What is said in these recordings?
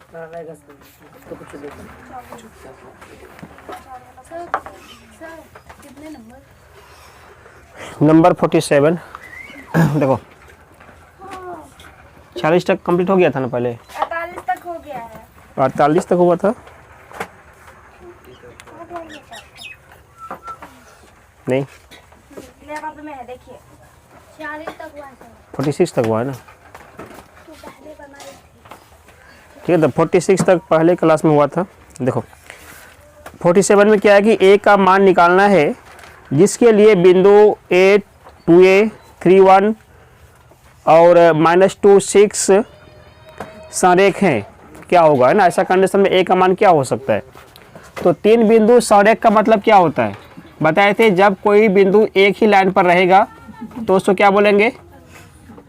कितने नंबर 47 देखो 40 तक कंप्लीट हो गया था ना पहले, 48 तक हो गया है। 48 तक हुआ था नहीं, मेरे पास में है, देखिए 40 तक हुआ है। 46 तक हुआ है ना, तो पहले बनाई थी। ठीक है। तो 46 तक पहले क्लास में हुआ था। देखो 47 में क्या है कि ए का मान निकालना है जिसके लिए बिंदु A 2A 3 1 और -2 6 संरेख हैं। क्या होगा है ना, ऐसा कंडीशन में ए का मान क्या हो सकता है। तो 3 बिंदु संरेख का मतलब क्या होता है बताए थे, जब कोई बिंदु एक ही लाइन पर रहेगा तो उसको क्या बोलेंगे,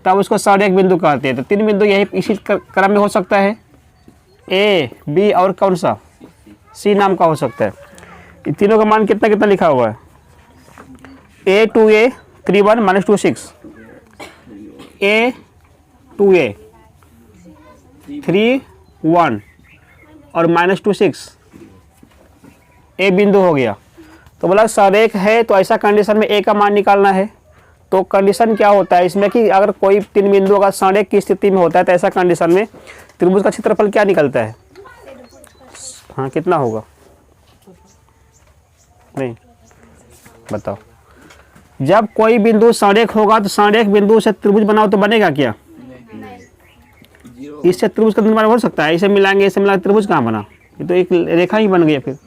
तब उसको संरेख बिंदु कहते हैं। तो 3 बिंदु यही इसी क्रम में हो सकता है, ए बी और कौन सा सी नाम का हो सकता है। इन तीनों का मान कितना कितना लिखा हुआ है, A 2A 3 1 -2 6, A 2A 3 1 और -2 6 ए बिंदु हो गया। तो बोला संरेख है, तो ऐसा कंडीशन में ए का मान निकालना है। तो कंडीशन क्या होता है इसमें कि अगर कोई 3 बिंदु अगर संरेख की स्थिति में होता है तो ऐसा कंडीशन में त्रिभुज का क्षेत्रफल क्या निकलता है, हाँ कितना होगा, नहीं बताओ। जब कोई बिंदु संरेख होगा तो संरेख बिंदु से त्रिभुज बनाओ तो बनेगा क्या, इससे त्रिभुज का निर्माण हो सकता है, इसे मिलाएंगे इसे मिलाएंगे त्रिभुज कहाँ बना, ये तो एक रेखा ही बन गई फिर।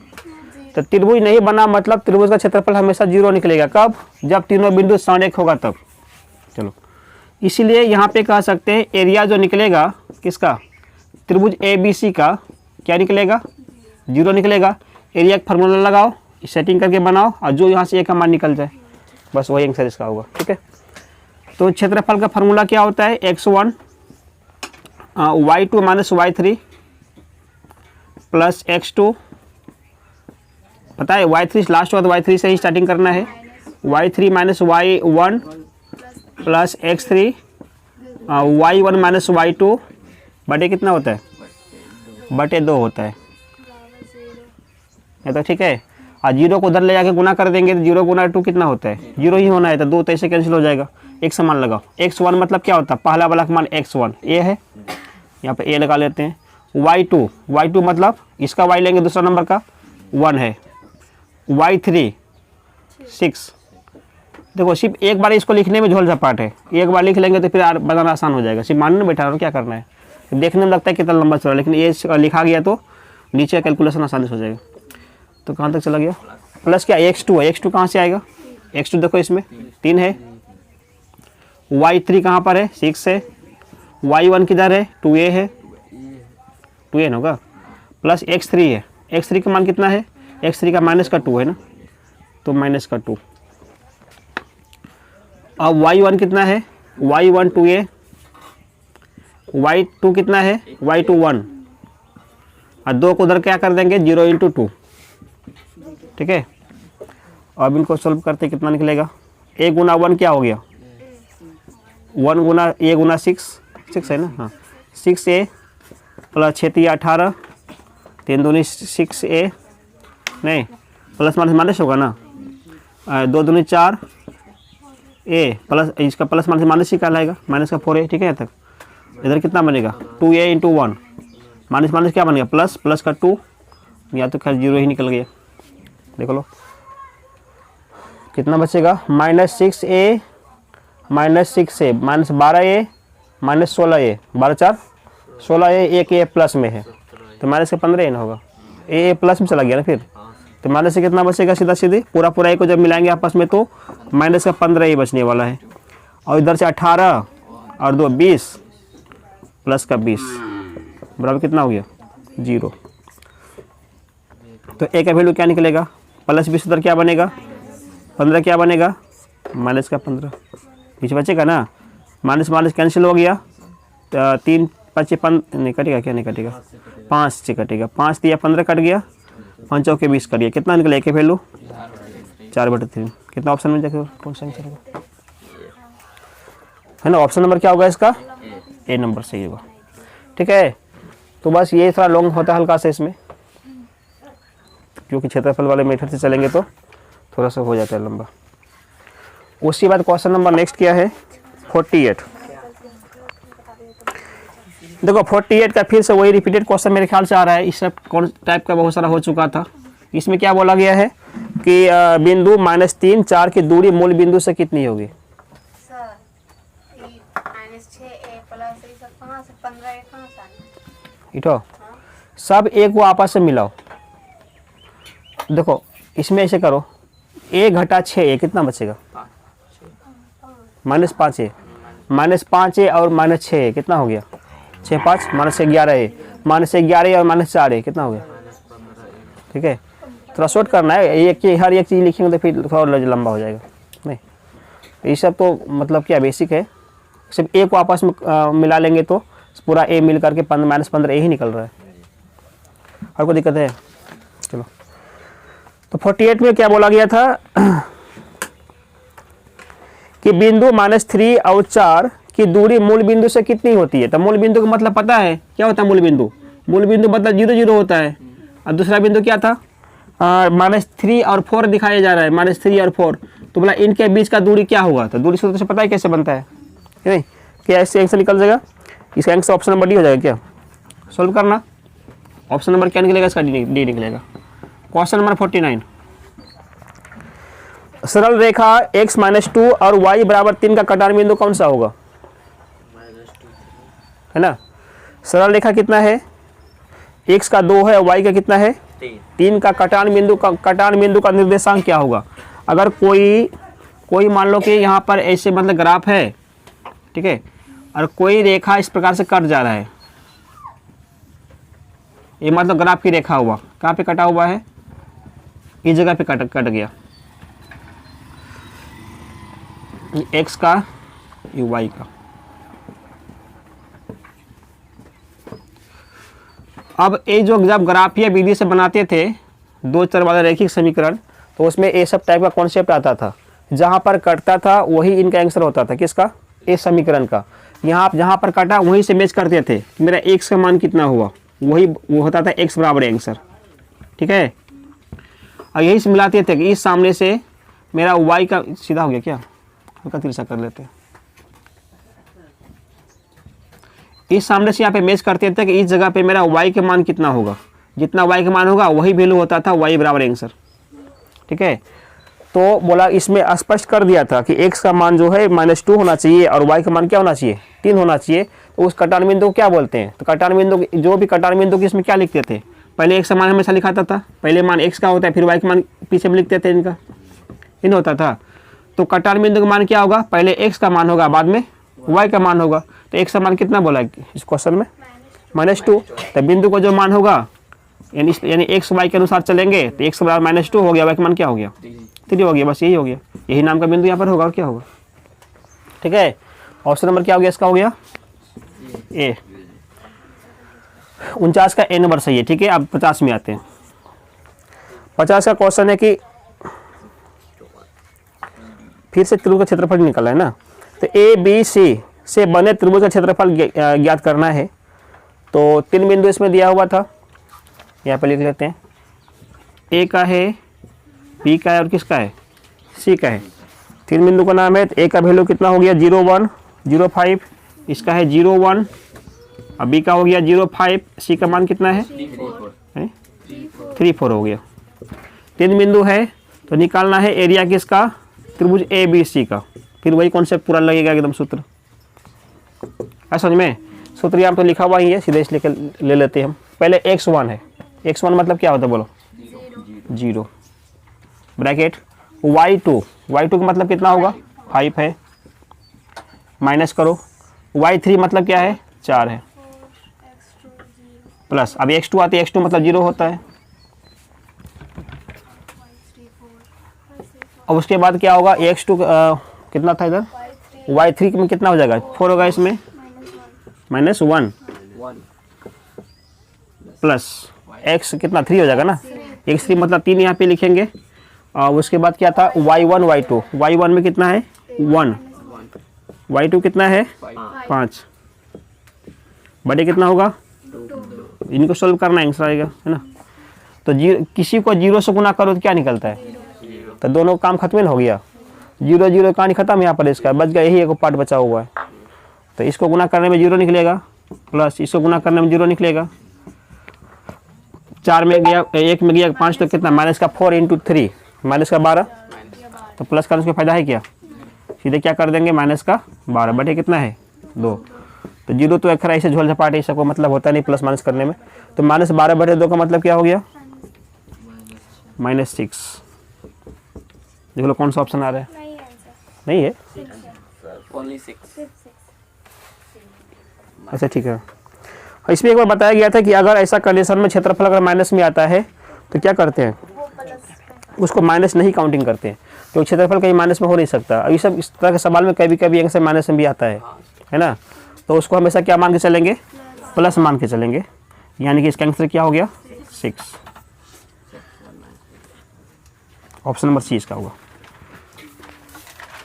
तो त्रिभुज नहीं बना मतलब त्रिभुज का क्षेत्रफल हमेशा 0 निकलेगा। कब, जब तीनों बिंदु संरेख होगा तब। चलो इसीलिए यहाँ पे कह सकते हैं एरिया जो निकलेगा किसका, त्रिभुज ABC का क्या निकलेगा, 0 निकलेगा। एरिया का फार्मूला लगाओ, सेटिंग करके बनाओ और जो यहाँ से ए का मान निकल जाए बस वही आंसर इसका होगा। ठीक है, तो क्षेत्रफल का फार्मूला क्या होता है, x1 y2 - y3 plus x2, पता है y3 लास्ट हुआ तो y3 से ही स्टार्टिंग करना है, y3 - y1 plus x3 y1 - y2 बटे कितना होता है, बटे 2 होता है। ये तो ठीक है, और 0 को उधर ले जाके गुना कर देंगे तो 0 गुना 2 कितना होता है, 0 ही होना है। तो 2 तो ऐसे कैंसिल हो जाएगा, एक समान लगाओ। x1 मतलब क्या होता है, पहला वाला का मान x1 ए है, यहाँ पे ए लगा लेते हैं। y2 मतलब इसका y लेंगे दूसरा नंबर का 1 है, y3 6। देखो सिर्फ एक बार इसको लिखने में झोल झपाट है, एक बार लिख लेंगे तो फिर बनाना आसान हो जाएगा। सिर्फ मानने बैठा रहो क्या करना है, देखने में लगता है कितना लंबा चल रहा है, लेकिन ये लिखा गया तो नीचे कैलकुलेशन आसानी से हो जाएगा। तो कहाँ तक चला गया, प्लस क्या x2 है, x2 कहाँ से आएगा, x2 देखो इसमें 3 है, y3 कहाँ पर है 6 है, y1 किधर है 2a है, 2a होगा, प्लस x3 है, x3 का मान कितना है, x3 का -2 है ना, तो -2। अब y1 कितना है, y1 2a, y2 कितना है, y2 1, और 2 को उधर क्या कर देंगे 0 × 2। ठीक है, अब इनको सॉल्व करते कितना निकलेगा, a गुना 1 क्या हो गया, 1 गुना a गुना 6 है ना, हाँ 6a प्लस 6 × 18 3 दूनी 6a, नहीं प्लस माइनस होगा ना, 2 दूनी 4 a प्लस इसका प्लस माइनस ही कहलाएगा, माइनस का 4a। ठीक है, यहाँ तक इधर कितना बनेगा 2a × 1 माइनस क्या बनेगा प्लस का 2, या तो खैर 0 ही निकल गया। देख लो कितना बचेगा, -6a -6a -12a -16a, 12 4 16a, एक a प्लस में है तो माइनस का 15a ना होगा, a प्लस में चला गया ना फिर, तो माइनस से कितना बचेगा, सीधा सीधे पूरा a को जब मिलाएंगे आपस में तो माइनस का 15a बचने वाला है। और इधर से 18 और 2 20 प्लस का 20 बराबर कितना हो गया 0। तो a का वैल्यू क्या निकलेगा, प्लस 20 उधर क्या बनेगा 15, क्या बनेगा माइनस का 15, पीछे बचेगा ना, माइनस कैंसिल हो गया, 3 5 5 नहीं कटेगा, क्या नहीं कटेगा 5 से कटेगा, 5 दिया 15 कट गया, 5 चौके 20 कट गया, कितना निकला एक वैल्यू 4/3। कितना ऑप्शन में जाकर कौन सा आंसर होगा, है ना, ऑप्शन नंबर क्या होगा इसका, ए नंबर सही होगा। ठीक है, तो बस ये थोड़ा लॉन्ग होता है हल्का सा इसमें, क्योंकि क्षेत्रफल वाले मेथड से चलेंगे तो थोड़ा सा हो जाता है लंबा। उसके बाद क्वेश्चन नंबर नेक्स्ट क्या है 48। देखो 48 का फिर से वही रिपीटेड क्वेश्चन मेरे ख्याल से आ रहा है, इस सब कौन टाइप का बहुत सारा हो चुका था। इसमें क्या बोला गया है कि बिंदु -3 4 की दूरी मूल बिंदु से कितनी होगी? सर -6 a प्लस ये सब कहाँ से 15 a कहाँ से आने? इठो सब एक को आपस से मिलाओ। देखो इसमें ऐसे करो, a घटा 6a कितना बचेगा? -5a, -5a और -6a कितना हो गया? 6 5 -11a, -11a और -4a कितना हो गया? ठीक है, थोड़ा शॉर्ट करना है, एक हर एक चीज़ लिखेंगे तो फिर थोड़ा लंबा हो जाएगा। नहीं ये सब तो मतलब क्या बेसिक है, सिर्फ a को आपस में मिला लेंगे तो पूरा a मिल करके -15a ही निकल रहा है। और कोई दिक्कत है? चलो तो 48 में क्या बोला गया था कि बिंदु -3 और 4 की दूरी मूल बिंदु से कितनी होती है? तो मूल बिंदु का मतलब पता है क्या होता है? मूल बिंदु मतलब 0 0 होता है। और दूसरा बिंदु क्या था? -3 और 4 दिखाया जा रहा है, -3 और 4, तो बोला इनके बीच का दूरी क्या होगा? तो दूरी सूत्र से पता है कैसे बनता है? नहीं क्या ऐसे आंसर निकल जाएगा? इसका आंसर ऑप्शन नंबर डी हो जाएगा। क्या सॉल्व करना? ऑप्शन नंबर क्या निकलेगा? इसका डी निकलेगा। क्वेश्चन नंबर 49, सरल रेखा x - 2 और y = 3 का कटान बिंदु कौन सा होगा? है ना, सरल रेखा कितना है? x का 2 है, y का कितना है? 3 का कटान बिंदु का निर्देशांक क्या होगा? अगर कोई मान लो कि यहाँ पर ऐसे मतलब ग्राफ है, ठीक है, और कोई रेखा इस प्रकार से कट जा रहा है, ये मतलब ग्राफ की रेखा हुआ, कहाँ पे कटा हुआ है? इस जगह पे कट गया, x का ये y का। अब ये जो जब ग्राफीय विधि से बनाते थे 2 चर वाला रैखिक समीकरण, तो उसमें ये सब टाइप का कॉन्सेप्ट आता था। जहाँ पर कटता था वही इनका आंसर होता था। किसका? इस समीकरण का। यहाँ जहाँ पर कटा वहीं से मैच करते थे कि मेरा x का मान कितना हुआ, वही वो होता था x बराबर आंसर। ठीक है, और यही से मिलाते थे कि इस सामने से मेरा y का सीधा हो गया क्या, हल्का तिरछा कर लेते हैं। इस सामने से यहाँ पे मैच करते थे कि इस जगह पे मेरा y के मान कितना होगा, जितना y का मान होगा वही वैल्यू होता था y बराबर आंसर। ठीक है, तो बोला इसमें स्पष्ट कर दिया था कि x का मान जो है -2 होना चाहिए और y का मान क्या होना चाहिए, 3 होना चाहिए। तो उस कटान बिंदु को क्या बोलते हैं? तो कटान बिंदु जो भी कटान बिंदु की इसमें क्या लिखते थे? पहले x का मान हमेशा लिखाता था, पहले मान x का होता है, फिर y का मान पीछे में लिखते थे, इनका इन होता था। तो कटान बिंदु का मान क्या होगा? पहले x का मान होगा, बाद में y का मान होगा। तो x का मान कितना बोला इस क्वेश्चन में? -2। तो बिंदु को जो मान होगा यानी x y के अनुसार चलेंगे तो x बराबर -2 हो गया, y का मान क्या हो गया? 3 हो गया। बस यही हो गया, यही नाम का बिंदु यहाँ पर होगा और क्या होगा। ठीक है, ऑप्शन नंबर क्या हो गया इसका? हो गया ए। 49 का ए नंबर सही है। ठीक है, अब 50 में आते हैं। 50 का क्वेश्चन है कि फिर से त्रिभुज का क्षेत्रफल निकला है ना, तो ए बी सी से बने त्रिभुज का क्षेत्रफल ज्ञात करना है। तो 3 बिंदु इसमें दिया हुआ था, यहाँ पर लिख लेते हैं। ए का है, बी का है और किसका है? सी का है। 3 बिंदु का नाम है। तो ए का वैल्यू कितना हो गया? 0 1 0 5, इसका है 0 1, और बी का हो गया 0 5, सी का मान कितना है? 3 4 हो गया। 3 बिंदु है तो निकालना है एरिया किसका? त्रिभुज ए बी सी का। फिर वही कॉन्सेप्ट पूरा लगेगा एकदम सूत्र। समझ में? सूत्र यहाँ तो लिखा हुआ ही है, सीधे इसलिए ले लेते हैं हम। पहले x1 है, x1 मतलब क्या होता है बोलो? 0 ब्रैकेट y2 का मतलब कितना होगा? 5 है, माइनस करो। y3 मतलब क्या है? 4 है, प्लस अब x2 आती है, x2 मतलब 0 होता है। अब उसके बाद क्या होगा? x2 कितना था इधर? y3 में कितना हो जाएगा? 4 होगा, इसमें -1 प्लस x कितना 3 हो जाएगा ना, x3 मतलब 3 यहाँ पे लिखेंगे। और उसके बाद क्या था? y1 y2, y1 में कितना है? 1, y2 कितना है? 5, बड़े कितना होगा? इनको सोल्व करना आंसर आएगा, है ना। तो किसी को 0 से गुना करो तो क्या निकलता है, तो दोनों काम खत्म ही हो गया। 0 0 कहानी खत्म, यहाँ पर इसका बच गया, यही एक पार्ट बचा हुआ है। तो इसको गुना करने में 0 निकलेगा, प्लस इसको गुना करने में 0 निकलेगा। 4 में गया, 1 में गया 5, तो कितना माइनस का 4 × 3 माइनस का 12, तो प्लस करने से फायदा है क्या, सीधे क्या कर देंगे माइनस का 12 बटे कितना है 2। तो 0 तो अक्सर ऐसे झोल झपाटे ऐसा कोई मतलब होता नहीं प्लस माइनस करने में। तो -12 बटे 2 का मतलब क्या हो गया -6। देख लो कौन सा ऑप्शन आ रहा है, नहीं है अच्छा ठीक है। इसमें एक बार बताया गया था कि अगर ऐसा कंडीशन में क्षेत्रफल अगर माइनस में आता है तो क्या करते हैं, उसको माइनस नहीं काउंटिंग करते हैं, क्योंकि क्षेत्रफल कहीं माइनस में हो नहीं सकता। अब ये सब इस तरह के सवाल में कभी कभी आंसर माइनस में भी आता है ना। तो उसको हमेशा क्या मान के चलेंगे, प्लस मान के चलेंगे, यानी कि इसका आंसर क्या हो गया 6। ऑप्शन नंबर सी इसका होगा।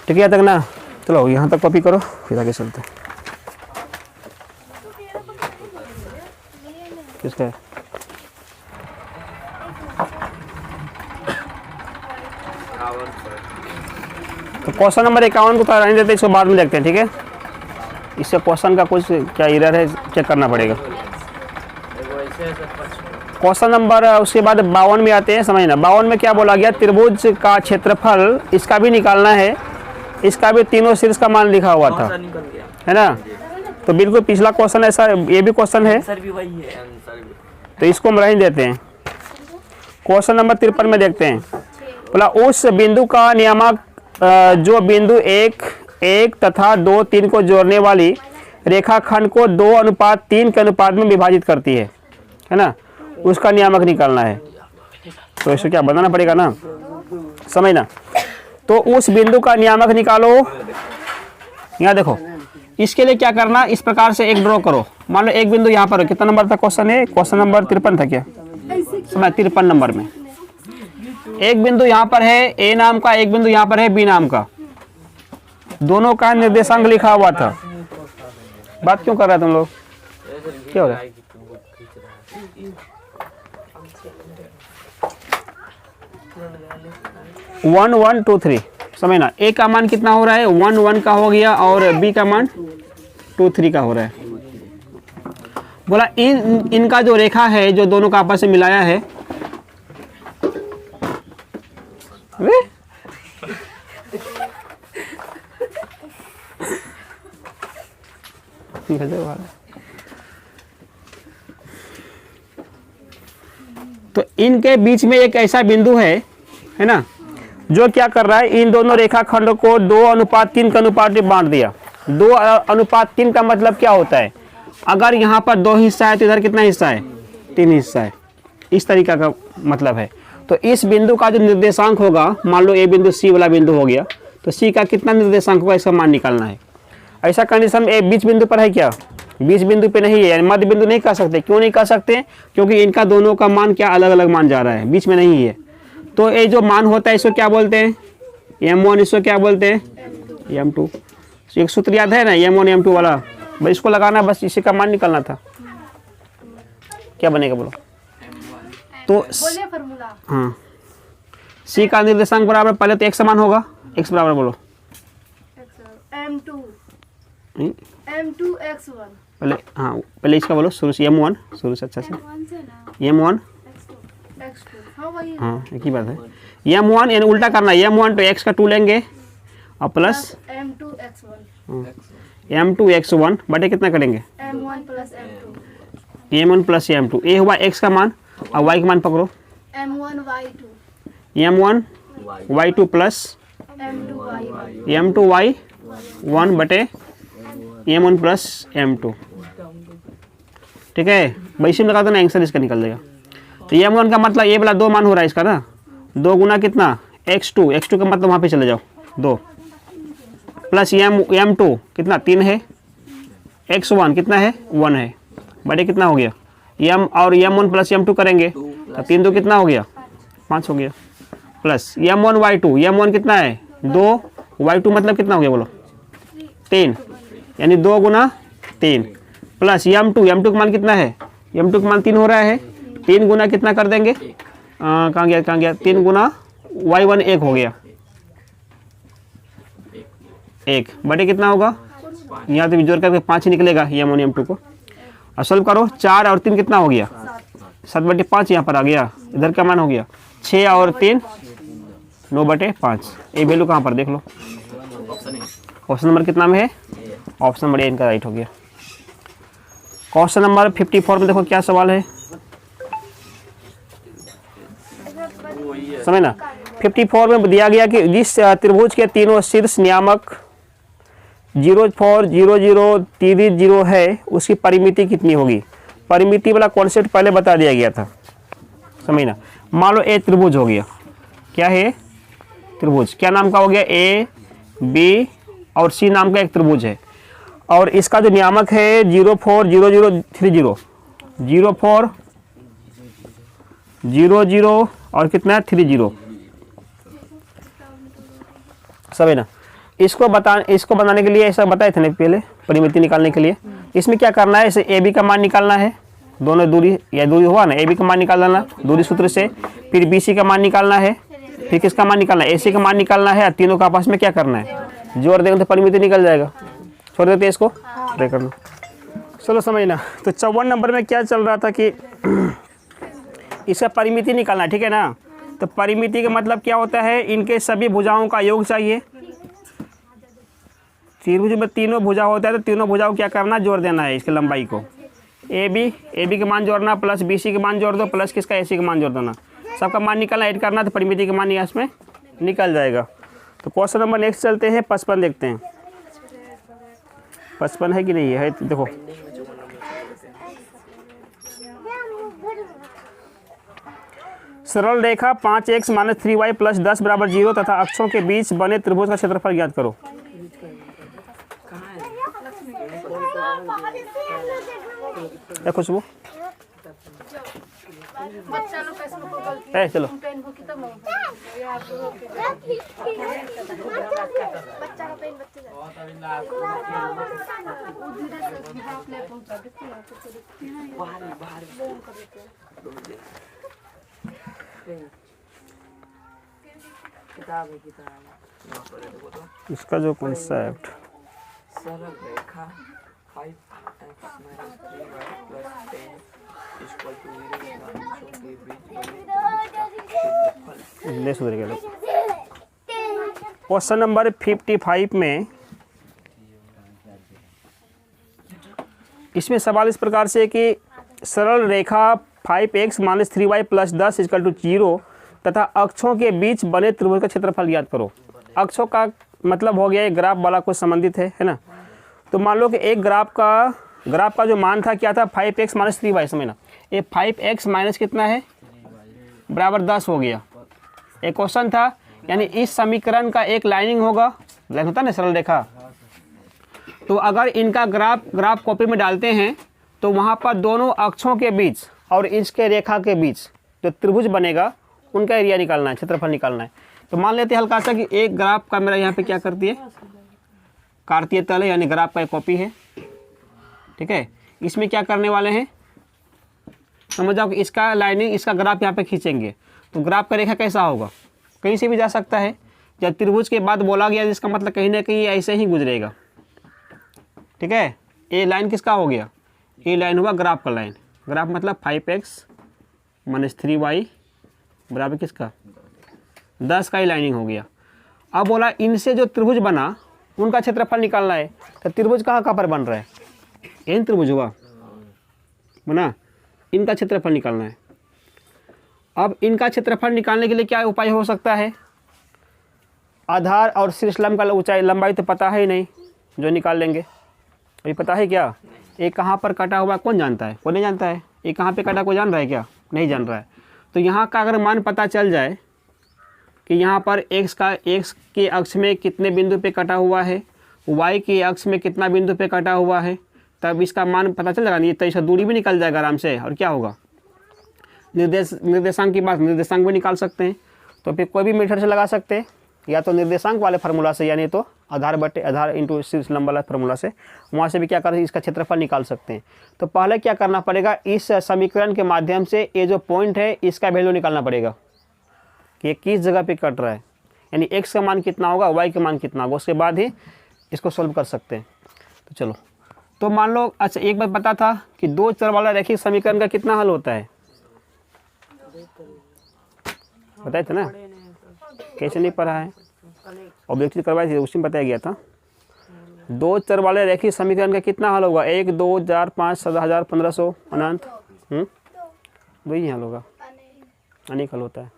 ठीक है तक ना, चलो यहाँ तक कॉपी करो फिर आगे चलते हैं। किसका है, तो क्वेश्चन नंबर 51 को तो रहने देते, इसको बाद में देखते हैं। ठीक है, इससे क्वेश्चन का कुछ क्या एरर है चेक करना पड़ेगा। क्वेश्चन नंबर उसके बाद 52 में आते हैं, समझना। 52 में क्या बोला गया, त्रिभुज का क्षेत्रफल इसका भी निकालना है, इसका भी तीनों शीर्ष का मान लिखा हुआ था, है ना। तो बिल्कुल पिछला क्वेश्चन ऐसा, ये भी क्वेश्चन है, तो इसको हम रहने देते हैं। क्वेश्चन नंबर 53 में देखते हैं, बोला उस बिंदु का नियामक जो बिंदु 1 तथा 2 3 को जोड़ने वाली रेखाखंड को 2:3 के अनुपात में विभाजित करती है ना, उसका नियामक निकालना है। तो इसको क्या बताना पड़ेगा ना, समझना। तो उस बिंदु का नियामक निकालो, यहाँ देखो, इसके लिए क्या करना, इस प्रकार से एक ड्रॉ करो। मान लो एक बिंदु यहाँ पर, कितना नंबर था क्वेश्चन है, क्वेश्चन नंबर 53 था क्या, समय 53 नंबर में एक बिंदु यहाँ पर है ए नाम का, एक बिंदु यहाँ पर है बी नाम का, दोनों का निर्देशांक लिखा हुआ था। बात क्यों कर रहा है तुम लोग, क्या हो रहा है, वन 1 2 3 समझना। ए का मान कितना हो रहा है 1 1 का हो गया, और बी का मान 2 3 का हो रहा है। बोला इनका जो रेखा है जो दोनों का आपस में मिलाया है, तो इनके बीच में एक ऐसा बिंदु है ना, जो क्या कर रहा है, इन दोनों रेखाखंडों को 2:3 के अनुपात में बांट दिया। 2:3 का मतलब क्या होता है, अगर यहाँ पर 2 हिस्सा है तो इधर कितना हिस्सा है 3 हिस्सा है, इस तरीका का मतलब है। तो इस बिंदु का जो निर्देशांक होगा, मान लो ये बिंदु सी वाला बिंदु हो गया, तो सी का कितना निर्देशांक होगा इसका मान निकालना है। ऐसा कंडीशन में बीच बिंदु पर है क्या, बीच बिंदु पे नहीं है, मध्य बिंदु नहीं कह सकते। क्यों नहीं कह सकते, क्योंकि इनका दोनों का मान क्या अलग अलग मान जा रहा है, बीच में नहीं है। तो ये जो मान होता है इसको क्या बोलते हैं M1, इसको क्या बोलते हैं M2। एक सूत्र याद है ना M1 M2 वाला, बस इसको लगाना, बस इसी का मान निकालना था। क्या बनेगा बोलो, तो हाँ सी का निर्देशांक बराबर, पहले तो x समान होगा, x बराबर बोलो M2 x1, पहले, हाँ पहले इसका बोलो शुरू से M1, शुरू से अच्छा से M1 हाँ एक ही बात है। M1 यानी उल्टा करना, M1 तो x का 2 लेंगे और plus M2 x1, M2 x1 बटे कितना करेंगे M1 plus M2, M1 plus M2। ये हुआ x का मान, और y का मान पकड़ो M1 y2, M1 y2 plus M2 y1 बटे M1 प्लस M2। ठीक है, वैसे में लगा दो ना, आंसर इसका निकल जाएगा। तो M1 का मतलब ये वाला 2 मान हो रहा है इसका ना, 2 गुना कितना x2 का मतलब वहाँ पे चले जाओ 2, प्लस M2 कितना 3 है, x1 कितना है 1 है, बड़े कितना हो गया M, और M1 प्लस M2 करेंगे तो 3 2 कितना हो गया 5 हो गया, प्लस M1 y2, M1 कितना है 2, y2 मतलब कितना हो गया बोलो 3, यानी 2 गुना 3, प्लस M2 का मान कितना है m2 का मान 3 हो रहा है, 3 गुना कितना कर देंगे, कहाँ गया 3 गुना y1 1 हो गया, 1 बटे कितना होगा, यहाँ तो जोड़ करके 5 ही निकलेगा ये अमोनियम 2 को। और सॉल्व करो, 4 और 3 कितना हो गया, 7 बटे 5 यहाँ पर आ गया, इधर क्या मान हो गया 6 और 3 9 बटे 5। ये वैल्यू कहाँ पर देख लो, ऑप्शन नंबर कितना में है, ऑप्शन नंबर ए इनका राइट हो गया। क्वेश्चन नंबर 54 में देखो क्या सवाल है, समझ ना। 54 में दिया गया कि जिस त्रिभुज के तीनों शीर्ष नियामक 0 4 0 0 3 0 है उसकी परिमिति कितनी होगी। परिमिति वाला कॉन्सेप्ट पहले बता दिया गया था, समझ ना। मान लो ए त्रिभुज हो गया, क्या है त्रिभुज, क्या नाम का हो गया, ए बी और सी नाम का एक त्रिभुज है, और इसका जो नियामक है 0 4 0 0 3 0 0 4 0 0 और कितना है 3 0, सब है ना। इसको बनाने के लिए ऐसा बताए थे ना पहले, परिमिति निकालने के लिए इसमें क्या करना है, इसे ए बी का मान निकालना है, दोनों दूरी या दूरी हुआ ना, ए बी का मान निकालना दूरी सूत्र से, फिर बी सी का मान निकालना है, फिर किसका मान निकालना है, ए सी का मान निकालना है, तीनों का आपस में क्या करना है, जोड़ देंगे तो परिमिति निकल जाएगा। छोड़ देते हैं इसको, ट्राई करना, चलो समझना। तो 54 नंबर में क्या चल रहा था कि इसका परिमिति निकालना है, ठीक है ना। तो परिमिति का मतलब क्या होता है, इनके सभी भुजाओं का योग चाहिए। त्रिभुज में तीनों भुजा होता है तो तीनों भुजाओं क्या करना, जोड़ देना है इसकी लंबाई को। ए बी के मान जोड़ना प्लस बी सी के मान जोड़ दो प्लस किसका ए सी का मान जोड़ देना, सबका मान निकालना, ऐड करना, तो परिमिति का मान यहाँ इसमें निकल जाएगा। तो क्वेश्चन नंबर नेक्स्ट चलते हैं, 55 देखते हैं, 55 है कि नहीं है, तो देखो सरल रेखा 5x - 3y + 10 = 0 तथा अक्षों के बीच बने त्रिभुज का क्षेत्रफल ज्ञात करो। खुशबू चलो इसका जो कॉन्सेप्ट सरल रेखा 5x - 3y + 10 ले सुधर गया। क्वेश्चन नंबर 55 में इसमें सवाल इस प्रकार से कि सरल रेखा 5x - 3y + 10 = 0 तथा अक्षों के बीच बने त्रिभुज का क्षेत्रफल ज्ञात करो। अक्षों का मतलब हो गया एक ग्राफ वाला कुछ संबंधित है ना। तो मान लो कि एक ग्राफ का जो मान था क्या था, 5x - 3y, समझना। ये 5x माइनस कितना है बराबर 10 हो गया। एक क्वेश्चन था, यानी इस समीकरण का एक लाइनिंग होगा, लाइन होता है ना सरल रेखा, तो अगर इनका ग्राफ कॉपी में डालते हैं तो वहाँ पर दोनों अक्षों के बीच और इसके रेखा के बीच जो त्रिभुज बनेगा उनका एरिया निकालना है, क्षेत्रफल निकालना है। तो मान लेते हैं हल्का सा कि एक ग्राफ का मेरा यहाँ पे क्या करती है, कार्तीय तल है, यानी ग्राफ का एक कॉपी है, ठीक है। इसमें क्या करने वाले हैं, समझ जाओ कि इसका लाइनिंग, इसका ग्राफ यहाँ पे खींचेंगे तो ग्राफ का रेखा कैसा होगा, कहीं से भी जा सकता है। जब त्रिभुज के बाद बोला गया जिसका मतलब कहीं ना कहीं ऐसे ही गुजरेगा, ठीक है। ये लाइन किसका हो गया, ये लाइन हुआ ग्राफ का लाइन। ग्राफ मतलब 5x - 3y बराबर किसका 10 का ही लाइनिंग हो गया। अब बोला इनसे जो त्रिभुज बना उनका क्षेत्रफल निकालना है। तो त्रिभुज कहाँ पर बन रहा है, इन त्रिभुज हुआ बना, इनका क्षेत्रफल निकालना है। अब इनका क्षेत्रफल निकालने के लिए क्या उपाय हो सकता है, आधार और शीर्षलंब का ऊंचाई लंबाई तो पता है ही नहीं, जो निकाल लेंगे। अभी पता है क्या, ये कहाँ पर कटा हुआ कौन जानता है, कोई नहीं जानता है। ये कहाँ पे कटा कोई जान रहा है क्या, नहीं जान रहा है। तो यहाँ का अगर मान पता चल जाए कि यहाँ पर x के अक्ष में कितने बिंदु पे कटा हुआ है, y के अक्ष में कितना बिंदु पे कटा हुआ है, तब इसका मान पता चल जाएगा। नहीं तो इसका दूरी भी निकल जाएगा आराम से। और क्या होगा, निर्देशांक की बात, निर्देशांक भी निकाल सकते हैं। तो फिर कोई भी मेथड से लगा सकते हैं, या तो निर्देशांक वाले फार्मूला से, यानी तो आधार बटे आधार इंटू लंब वाला फार्मूला से, वहाँ से भी क्या कर इसका क्षेत्रफल निकाल सकते हैं। तो पहले क्या करना पड़ेगा, इस समीकरण के माध्यम से ये जो पॉइंट है इसका वैल्यू निकालना पड़ेगा कि ये किस जगह पे कट रहा है, यानी x का मान कितना होगा, y का मान कितना होगा, उसके बाद ही इसको सोल्व कर सकते हैं। तो चलो, तो मान लो, अच्छा एक बात पता था कि दो चर वाला रैखिक समीकरण का कितना हल होता है, बताए थे ना, कैसे नहीं पढ़ा है, ऑब्जेक्टिव करवाए थे उसी में बताया गया था। दो चर वाले रैखिक समीकरण का कितना हल होगा, 1 2 4 5 7000 1500 अनंत, दो ही हल होगा, अनेक हल होता है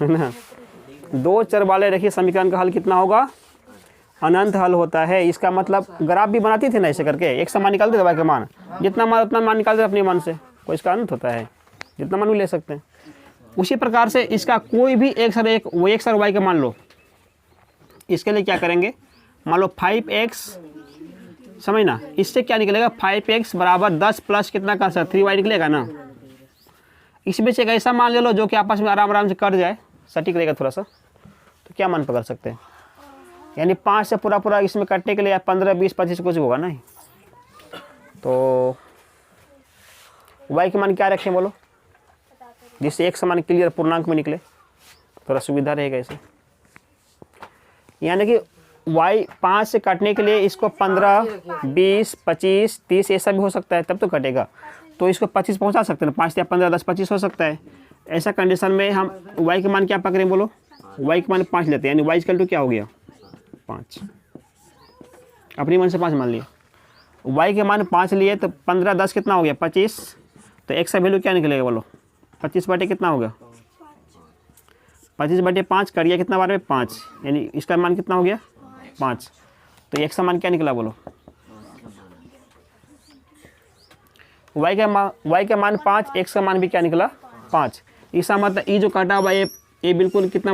ना। दो चर वाले रैखिक समीकरण का हल कितना होगा, अनंत हल होता है। इसका मतलब ग्राफ भी बनाती थी ना ऐसे करके, एक समान निकालते थे y का मान, जितना मान उतना मान निकालते अपने मान से, कोई इसका अनंत होता है, जितना मान भी ले सकते हैं। उसी प्रकार से इसका कोई भी एक सर y का मान लो, इसके लिए क्या करेंगे, मान लो 5x, समझना, इससे क्या निकलेगा, 5x बराबर 10 प्लस कितना का सर 3y निकलेगा ना। इस बीच एक ऐसा मान ले लो जो कि आपस में आराम से कट जाए, सटीक रहेगा थोड़ा सा, तो क्या मान पकड़ सकते हैं, यानी 5 से पूरा इसमें कटने के लिए 15 20 25 कुछ होगा नहीं। तो y के मान क्या रखें बोलो, जिससे एक समान क्लियर पूर्णांक में निकले, थोड़ा सुविधा रहेगा इसे। यानी कि y 5 से काटने के लिए इसको 15 20 25 30 ऐसा भी हो सकता है, तब तो कटेगा, तो इसको 25 पहुंचा सकते हैं, 5 या 15 10 25 हो सकता है। ऐसा कंडीशन में हम y के मान क्या पकड़ें बोलो, y के मान 5 लेते हैं, यानी y इक्वल टू क्या हो गया 5, अपनी मन से 5 मान लिया, y के मान 5 लिए तो 15 10 कितना हो गया 25, तो x का वैल्यू क्या निकलेगा बोलो, 25 बटे कितना होगा 25 बटे 5 करिए कितना बार में 5, यानी इसका मान कितना हो गया 5, तो x का मान क्या निकला बोलो, y का मान 5, x का मान भी क्या निकला 5। इसका मतलब ये जो काटा हुआ ये बिल्कुल कितना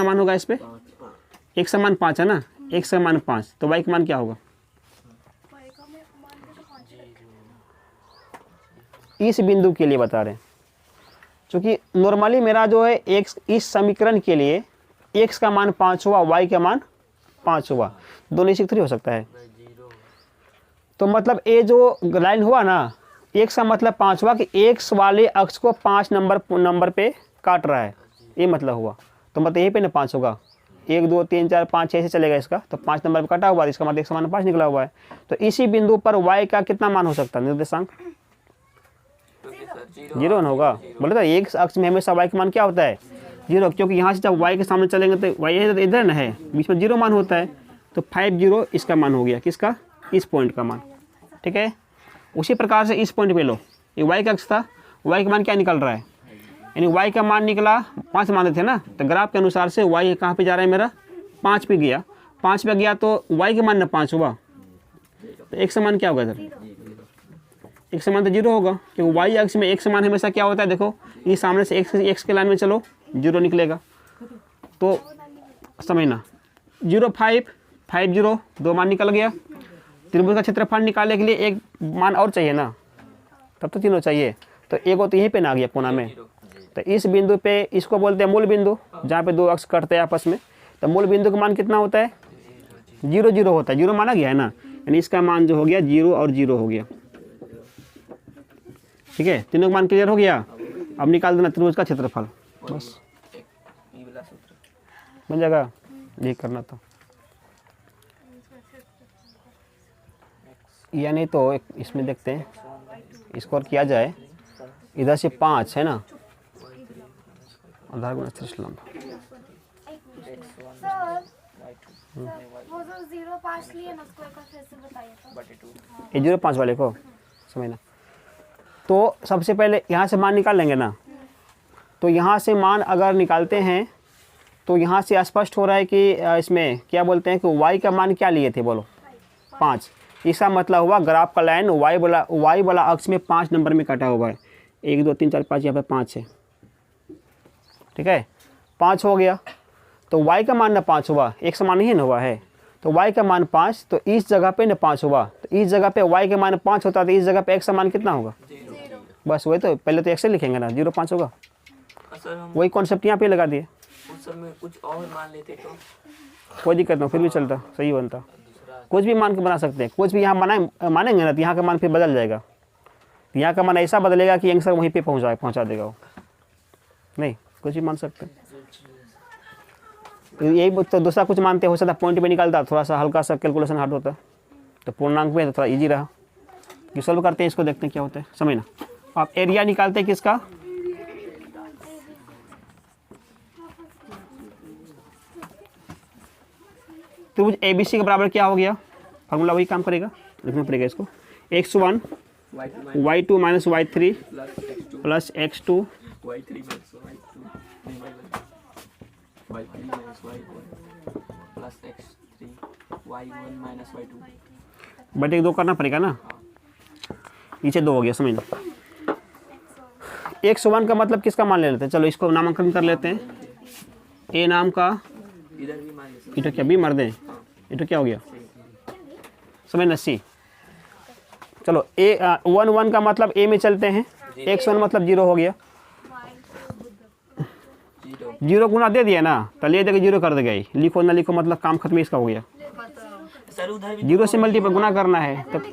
मान होगा इस पे, x का मान 5 है ना, x का मान 5, तो y का मान क्या होगा, इस बिंदु के लिए बता रहे हैं, क्योंकि नॉर्मली मेरा जो है x इस समीकरण के लिए x का मान 5 हुआ, y का मान 5 हुआ, दोनों इसी थ्री हो सकता है। तो मतलब ये जो लाइन हुआ ना, x का मतलब 5 हुआ कि x वाले अक्ष को 5 नंबर पे काट रहा है, ये मतलब हुआ। तो मतलब यहीं पे ना 5 होगा, 1 2 3 4 5 6 से चलेगा इसका, तो 5 नंबर पे काटा हुआ, इसका मतलब x का मान 5 निकला हुआ है। तो इसी बिंदु पर y का कितना मान हो सकता है, निर्देशांक 0 होगा। बोले तो एक अक्ष में हमेशा y का मान क्या होता है 0, क्योंकि यहाँ से जब y के सामने चलेंगे तो y इधर ना है, बीच में 0 मान होता है, तो 5 0 इसका मान हो गया, किसका, इस पॉइंट का मान, ठीक है। उसी प्रकार से इस पॉइंट पे लो, ये y का अक्ष था, y का मान क्या निकल रहा है, यानी y का मान निकला 5 मान थे ना, तो ग्राफ के अनुसार से y कहाँ पे जा रहा है मेरा 5 पे गया, 5 पे गया तो y का मान ना 5 हुआ, तो x का मान क्या होगा इधर, x का मान तो 0 होगा, क्योंकि y अक्ष में x का मान हमेशा क्या होता है, देखो ये सामने से x के लाइन में चलो 0 निकलेगा, तो समझना 0 5 5 0 2 मान निकल गया। त्रिभुज का क्षेत्रफल निकालने के लिए एक मान और चाहिए ना, तब तो तीनों चाहिए, तो एक तो यहीं पे ना आ गया कोना में, तो इस बिंदु पे इसको बोलते हैं मूल बिंदु, जहाँ पे दो अक्ष कटते हैं आपस में, तो मूल बिंदु का मान कितना होता है 0 0 होता है, 0 माना गया है ना, यानी इसका मान जो हो गया 0 और 0 हो गया, ठीक है। तीनों का मान क्लियर हो गया, अब निकाल देना त्रिभुज का क्षेत्रफल, बस बन जाएगा, यही करना था। यानी तो इसमें देखते हैं, इसको और किया जाए, इधर से 5 है ना, आधार गुणा त्रिश लंब, वो जो 0 5 लिए ना उसको एक बार फिर से बताइए तो। ये 0 5 वाले को समझना। तो सबसे पहले यहाँ से मान निकाल लेंगे ना, तो यहाँ से मान अगर निकालते हैं तो यहाँ से स्पष्ट हो रहा है कि इसमें क्या बोलते हैं कि y का मान क्या लिए थे बोलो 5, इसका मतलब हुआ ग्राफ का लाइन y वाला अक्ष में 5 नंबर में काटा हुआ है, 1 2 3 4 5, यहाँ पे 5 है, ठीक है, 5 हो गया, तो y का मान ना 5 हुआ, एक समान ही ना हुआ है, तो y का मान 5, तो इस जगह पे ना 5 हुआ, तो इस जगह पे y का मान 5 होता, तो इस जगह पे x का मान कितना होगा 0। बस वही तो, पहले तो x से लिखेंगे ना, 0 5 होगा, वही कॉन्सेप्ट यहाँ पे लगा दिए। ऑप्शन में कुछ और मान लेते तो कोई दिक्कत नहीं, फिर भी चलता, सही बनता। कुछ भी मान के बना सकते हैं, कुछ भी यहाँ मानेंगे ना तो यहाँ का मान फिर बदल जाएगा। यहाँ का मान ऐसा बदलेगा कि आंसर वहीं पे पहुँचा देगा वो। नहीं, कुछ भी मान सकते हैं। तो यही तो दूसरा कुछ मानते हो सकता पॉइंट पे निकालता, थोड़ा सा हल्का सा कैलकुलेशन हार्ड होता। तो पूर्णांक में तो थोड़ा इजी रहा। ये सॉल्व करते हैं, इसको देखते हैं क्या होता है, समझना। आप एरिया निकालते हैं किसका, त्रिभुज ABC के बराबर क्या हो गया, फार्मूला वही काम करेगा, लिखना पड़ेगा इसको। x1 y2 minus y3 plus x2 y3 minus y2 minus y1 plus x3 y1 minus y2 बटे 2 करना पड़ेगा ना, नीचे 2 हो गया, समझ लो। x1 का मतलब किसका मान ले लेते हैं, चलो इसको नामांकन कर लेते हैं। a नाम का, इधर भी मान लीजिए इधर क्या b मर दें, इधर क्या हो गया, समझना c। चलो a1 का मतलब a में चलते हैं, x1 मतलब 0 हो गया, 0 गुना दे दिया ना, तो ले देके 0 कर देगा ही, लिखो ना लिखो मतलब काम खत्म, इसका हो गया। सर उधर भी 0 से मल्टीपल गुना करना है तब।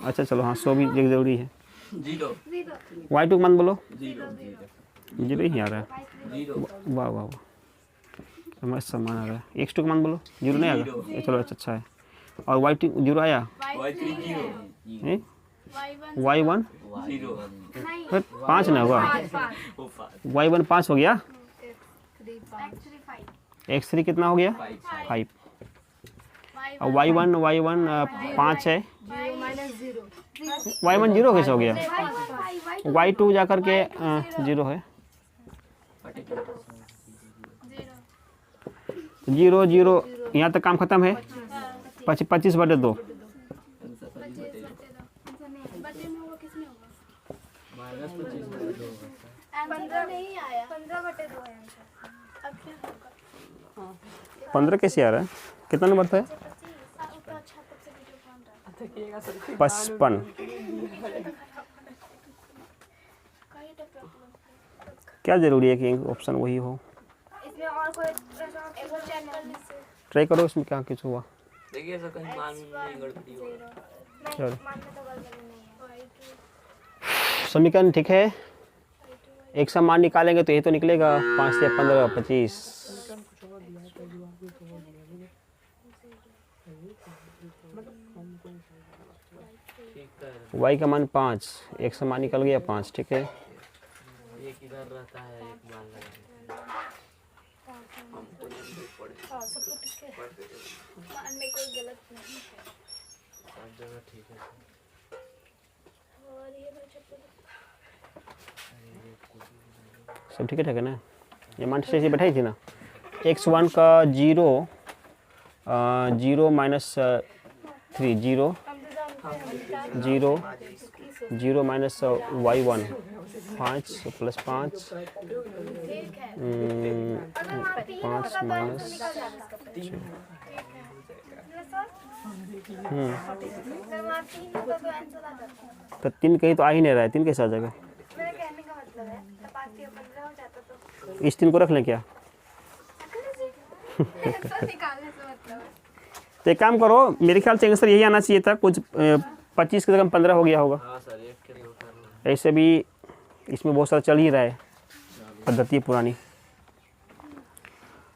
अच्छा चलो हाँ, 100 भी एक जरूरी है। 0 y2 का मान बोलो, 0 0 ही आ रहा है, 0 वाह वाह वाह, समझ सम्मान आ रहा है। x2 का मान बोलो, 0 नहीं आएगा, ये चलो अच्छा है। और y2 0 आया, y3 0 y1 0 फिर 5 ना होगा, y1 5 हो गया, x3 कितना हो गया 5, और y1 5 है, y1 0 कैसे हो गया, y2 जा कर के 0 है, 0 0 यहाँ तक काम खत्म है। 25 बटे 2 15 कैसे आ रहा है, कितना नंबर था, 55। क्या जरूरी है कि ऑप्शन वही हो, ट्राई करो, इसमें क्या कुछ हुआ, देखिए सर कहीं मान नहीं गड़बड़ी हो। चलो समीकरण ठीक है, एक सा मान निकालेंगे तो ये तो निकलेगा 5 से 15 25। y का मान 5, एक सा मान निकल गया 5, ठीक है। एक इधर रहता है, एक मान लगा में कोई गलत नहीं है, सब जगह ठीक है। और ये सब ठीक है ना, ये मान से बैठाई थी ना। x1 का 0 minus 3 0 0 0 minus y1 5 plus 5 5 minus तो 3 कहीं तो आ ही नहीं रहा है, 3 कैसे आ जाएगा, इस 3 को रख लें क्या। तो एक काम करो, मेरे ख्याल से आंसर यही आना चाहिए था, कुछ 25 की जगह 15 हो गया होगा। हाँ सर, एक के दो करना। ऐसे भी इसमें बहुत सारा चल ही रहा है, पद्धति पुरानी।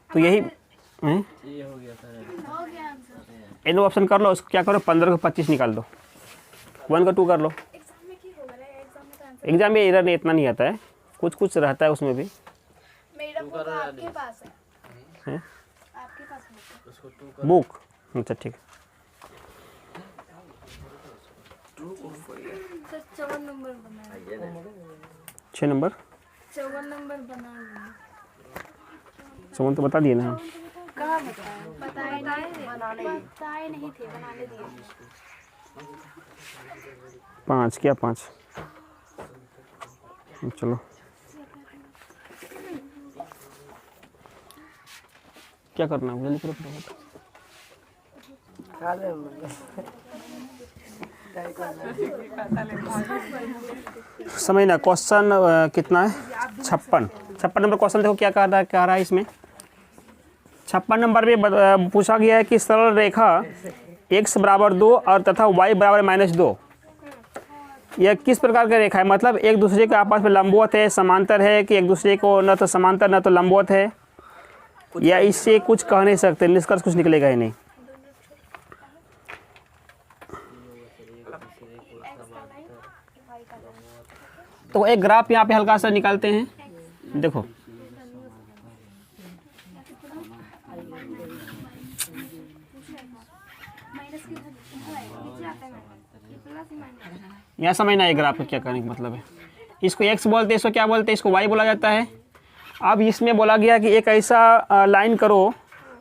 तो यही ये हो गया सर, हो गया ऑप्शन कर लो, उसको क्या करो 15 को 25 निकाल दो, 1 का 2 कर लो। एग्जाम में एरर नहीं इतना नहीं आता है, कुछ रहता है उसमें भी। मैडम को आपके पास है, हैं? आपके पास है उसको 2 कर। बुक, अच्छा ठीक है। सर 54 नंबर बना, 6 नंबर 54 नंबर बना, 54 तो बता दिए ना। कहाँ बताए नहीं थे, बनाने दिए। 5 क्या 5, चलो क्या करना है, जल्दी करो समझना। क्वेश्चन कितना है 56। 56 नंबर क्वेश्चन देखो क्या कह रहा है इसमें। 56 नंबर में पूछा गया है कि सरल रेखा x बराबर 2 और तथा y बराबर -2 यह किस प्रकार की रेखा है, मतलब एक दूसरे के आपस में लंबवत है, समांतर है, कि एक दूसरे को न तो समांतर न तो लंबवत है, या इससे कुछ कह नहीं सकते, निष्कर्ष कुछ निकलेगा ही नहीं। तो एक ग्राफ यहाँ पे हल्का सा निकालते हैं, देखो यहाँ समझना है ग्राफ का क्या करने का मतलब है। इसको x बोलते हैं, इसको क्या बोलते हैं, इसको y बोला जाता है। अब इसमें बोला गया कि एक ऐसा लाइन करो